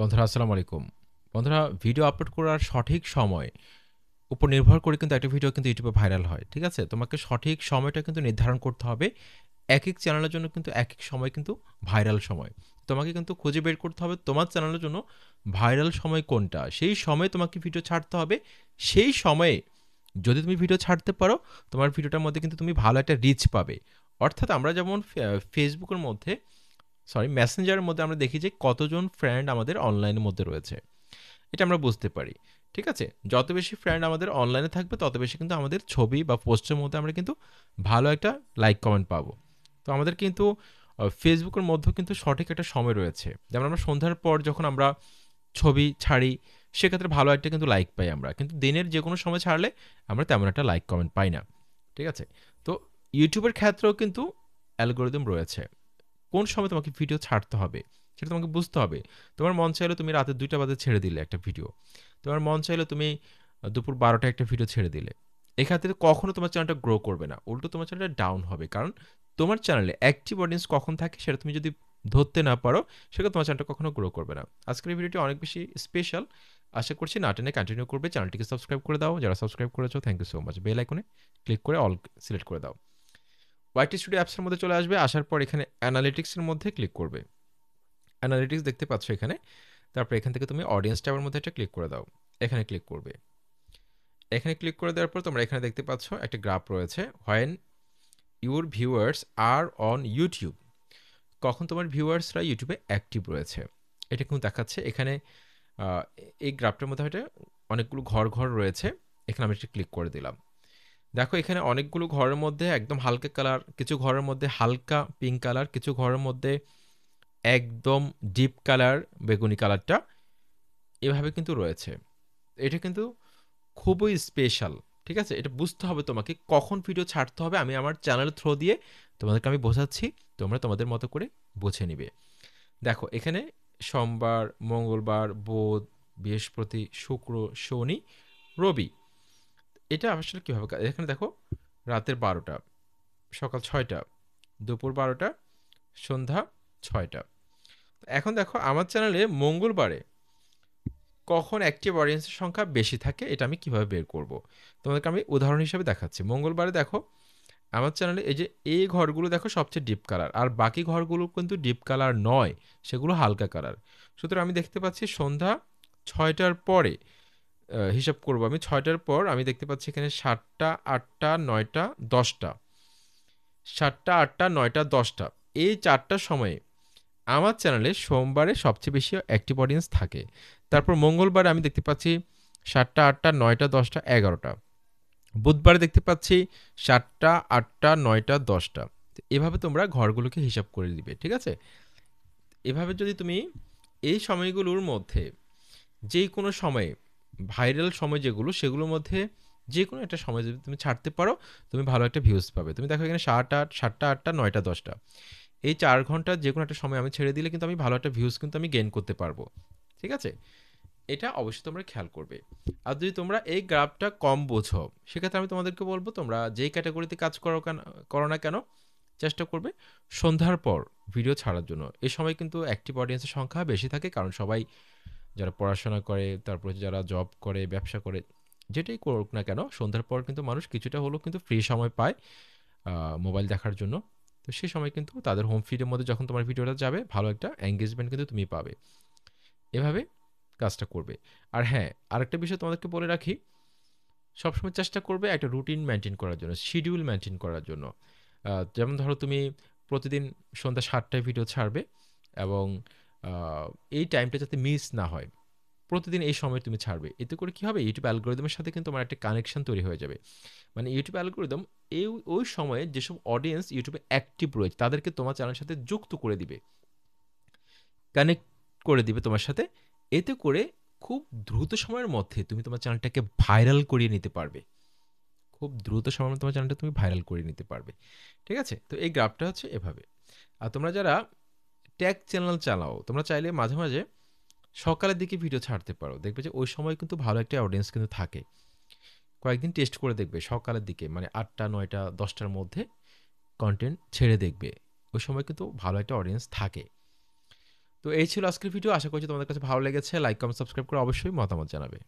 বন্ধুরা আসসালামু আলাইকুম। বন্ধুরা ভিডিও আপলোড করার সঠিক সময় উপর নির্ভর করে কিন্তু একটা ভিডিও কিন্তু ইউটিউবে ভাইরাল হয়। ঠিক আছে? তোমাকে সঠিক সময়টা কিন্তু নির্ধারণ করতে হবে। একেক চ্যানেলের জন্য কিন্তু একেক সময় কিন্তু ভাইরাল সময়। তোমাকে কিন্তু খুঁজে বের করতে হবে তোমার চ্যানেলের জন্য ভাইরাল সময় কোনটা। সেই সময়ে তোমাকে ভিডিও ছাড়তে হবে। সেই সময়ে যদি তুমি ভিডিও ছাড়তে পারো, তোমার ভিডিওটার মধ্যে কিন্তু তুমি ভালো একটা রিচ পাবে। অর্থাৎ আমরা যেমন ফেসবুকের মধ্যে মেসেঞ্জারের মধ্যে আমরা দেখি যে কতজন ফ্রেন্ড আমাদের অনলাইনের মধ্যে রয়েছে। এটা আমরা বুঝতে পারি। ঠিক আছে? যত বেশি ফ্রেন্ড আমাদের অনলাইনে থাকবে তত বেশি কিন্তু আমাদের ছবি বা পোস্টের মধ্যে আমরা কিন্তু ভালো একটা লাইক কমেন্ট পাবো। তো আমাদের কিন্তু ফেসবুকের মধ্যেও কিন্তু সঠিক একটা সময় রয়েছে। যেমন আমরা সন্ধ্যার পর যখন আমরা ছবি ছাড়ি, সেক্ষেত্রে ভালো একটা কিন্তু লাইক পাই আমরা। কিন্তু দিনের যেকোনো সময় ছাড়লে আমরা তেমন একটা লাইক কমেন্ট পাই না। ঠিক আছে? তো ইউটিউবের ক্ষেত্রেও কিন্তু অ্যালগরিদম রয়েছে। কোন সময় তোমাকে ভিডিও ছাড়তে হবে সেটা তোমাকে বুঝতে হবে। তোমার মন চাইলে তুমি রাতে ২টা বাজে ছেড়ে দিলে একটা ভিডিও। তোমার মন চাইলে তুমি দুপুর ১২টায় একটা ভিডিও ছেড়ে দিলে। এক্ষেত্রে কখনো তোমার চ্যানেলটা গ্রো করবে না। উল্টো তোমার চ্যানেলটা ডাউন হবে। কারণ তোমার চ্যানেলে অ্যাক্টিভ অডিয়েন্স কখন থাকে সেটা তুমি যদি ধরতে না পারো, সেক্ষেত্রে তোমার চ্যানেলটা কখনো গ্রো করবে না। আজকের এই ভিডিওটি অনেক বেশি স্পেশাল। আশা করছি না টেনে কন্টিনিউ করবে। চ্যানেলটিকে সাবস্ক্রাইব করে দাও। যারা সাবস্ক্রাইব করেছো thank you so much. Bell আইকনে ক্লিক করে অল সিলেক্ট করে দাও। ওয়াইটি স্টুডিও অ্যাপসের মধ্যে চলে আসবে। আসার পর এখানে অ্যানালিটিক্সের মধ্যে ক্লিক করবে। অ্যানালিটিক্স দেখতে পাচ্ছ এখানে। তারপর এখান থেকে তুমি অডিয়েন্স ট্যাবের মধ্যে একটা ক্লিক করে দাও। এখানে ক্লিক করবে। এখানে ক্লিক করে দেওয়ার পর তোমরা এখানে দেখতে পাচ্ছ একটা গ্রাফ রয়েছে। When your viewers are on YouTube, কখন তোমার ভিউয়ার্সরা ইউটিউবে অ্যাক্টিভ রয়েছে এটা কিন্তু দেখাচ্ছে এখানে। আহ, এই গ্রাফটার মধ্যে একটা অনেকগুলো ঘর ঘর রয়েছে। এখানে আমি একটা ক্লিক করে দিলাম। দেখো এখানে অনেকগুলো ঘরের মধ্যে একদম হালকা কালার, কিছু ঘরের মধ্যে হালকা পিঙ্ক কালার, কিছু ঘরের মধ্যে একদম ডিপ কালার বেগুনি কালারটা এভাবে কিন্তু রয়েছে। এটা কিন্তু খুবই স্পেশাল। ঠিক আছে? এটা বুঝতে হবে তোমাকে কখন ভিডিও ছাড়তে হবে। আমি আমার চ্যানেল থ্রো দিয়ে তোমাদেরকে আমি বোঝাচ্ছি, তোমরা তোমাদের মতো করে বুঝে নিবে। দেখো এখানে সোমবার, মঙ্গলবার, বুধ, বৃহস্পতি, শুক্র, শনি, রবি। এটা আসলে কীভাবে এখানে দেখো রাতের ১২টা, সকাল ৬টা, দুপুর ১২টা, সন্ধ্যা ৬টা। এখন দেখো আমার চ্যানেলে মঙ্গলবারে কখন অ্যাক্টিভ অডিয়েন্সের সংখ্যা বেশি থাকে এটা আমি কিভাবে বের করব। তোমাদেরকে আমি উদাহরণ হিসেবে দেখাচ্ছি। মঙ্গলবারে দেখো আমার চ্যানেলে এই যে এই ঘরগুলো দেখো সবচেয়ে ডিপ কালার, আর বাকি ঘরগুলো কিন্তু ডিপ কালার নয়, সেগুলো হালকা কালার। সুতরাং আমি দেখতে পাচ্ছি সন্ধ্যা ৬টার পরে হিসাব করব আমি ৬টার পর আমি দেখতে পাচ্ছি এখানে ৭টা, ৮টা, ৯টা, ১০টা, ৭টা, ৮টা, ৯টা, ১০টা, এই ৪টার সময়ে আমার চ্যানেলে সোমবারে সবচেয়ে বেশি অ্যাক্টিভ অডিয়েন্স থাকে। তারপর মঙ্গলবারে আমি দেখতে পাচ্ছি ৭টা, ৮টা, ৯টা, ১০টা, ১১টা। বুধবারে দেখতে পাচ্ছি ৭টা, ৮টা, ৯টা, ১০টা। এভাবে তোমরা ঘরগুলোকে হিসাব করে দিবে। ঠিক আছে? এভাবে যদি তুমি এই সময়গুলোর মধ্যে যেই কোনো সময়ে ভাইরাল সময় যেগুলো সেগুলোর মধ্যে যে কোনো একটা সময় যদি তুমি ছাড়তে পারো, তুমি ভালো একটা ভিউজ পাবে। তুমি দেখো এখানে ৭টা, ৮টা, ৯টা, ১০টা, এই ৪ ঘন্টা যে কোনো একটা সময় আমি ছেড়ে দিলে কিন্তু আমি ভালো একটা ভিউজ কিন্তু আমি গেইন করতে পারবো। ঠিক আছে? এটা অবশ্যই তোমরা খেয়াল করবে। আর যদি তোমরা এই গ্রাফটা কম বোঝো, সেক্ষেত্রে আমি তোমাদেরকে বলবো তোমরা যেই ক্যাটাগরিতে কাজ করো না কেন, চেষ্টা করবে সন্ধ্যার পর ভিডিও ছাড়ার জন্য। এই সময় কিন্তু অ্যাক্টিভ অডিয়েন্সের সংখ্যা বেশি থাকে, কারণ সবাই যারা পড়াশোনা করে, তারপরে যারা জব করে, ব্যবসা করে, যেটাই করুক না কেন সন্ধ্যার পর কিন্তু মানুষ কিছুটা হলেও কিন্তু ফ্রি সময় পায় মোবাইল দেখার জন্য। তো সেই সময় কিন্তু তাদের হোম ফিডের মধ্যে যখন তোমার ভিডিওটা যাবে ভালো একটা এঙ্গেজমেন্ট কিন্তু তুমি পাবে। এভাবে কাজটা করবে। আর হ্যাঁ, আরেকটা বিষয় তোমাদেরকে বলে রাখি, সবসময় চেষ্টা করবে একটা রুটিন মেনটেন করার জন্য, শিডিউল মেনটেন করার জন্য। যেমন ধরো তুমি প্রতিদিন সন্ধ্যা ৭টায় ভিডিও ছাড়বে এবং আ এই টাইমটা যাতে মিস না হয়। প্রতিদিন এই সময়ে তুমি ছাড়বে। এতে করে কি হবে? ইউটিউব অ্যালগরিদমের সাথে কিন্তু তোমার একটা কানেকশন তৈরি হয়ে যাবে। মানে ইউটিউব অ্যালগরিদম ওই সময়ে যেসব অডিয়েন্স ইউটিউবে অ্যাক্টিভ রয়েছে তাদেরকে তোমার চ্যানেলের সাথে যুক্ত করে দিবে। কানেক্ট করে দিবে তোমার সাথে। এতে করে খুব দ্রুত সময়ের মধ্যে তুমি তোমার চ্যানেলটাকে ভাইরাল করিয়ে নিতে পারবে। খুব দ্রুত সময়ের মধ্যে তোমার চ্যানেলটা তুমি ভাইরাল করিয়ে নিতে পারবে। ঠিক আছে? তো এই গ্রাফটা হচ্ছে এভাবে। আর তোমরা যারা ট্যাগ চ্যানেল চালাও, তোমরা চাইলে মাঝে, মাঝে সকালের দিকে ভিডিও ছাড়তে পারো। দেখবে যে ওই সময় কিন্তু ভালো একটা অডিয়েন্স কিন্তু থাকে। কয়েকদিন টেস্ট করে দেখবে সকালের দিকে মানে ৮টা, ৯টা, ১০টার মধ্যে কনটেন্ট ছেড়ে দেখবে। ওই সময় কিন্তু ভালো একটা অডিয়েন্স থাকে। তো এই ছিল আজকের ভিডিও। আশা করছি তোমাদের কাছে ভালো লেগেছে। লাইক, কমেন্ট, সাবস্ক্রাইব করে অবশ্যই মতামত জানাবে।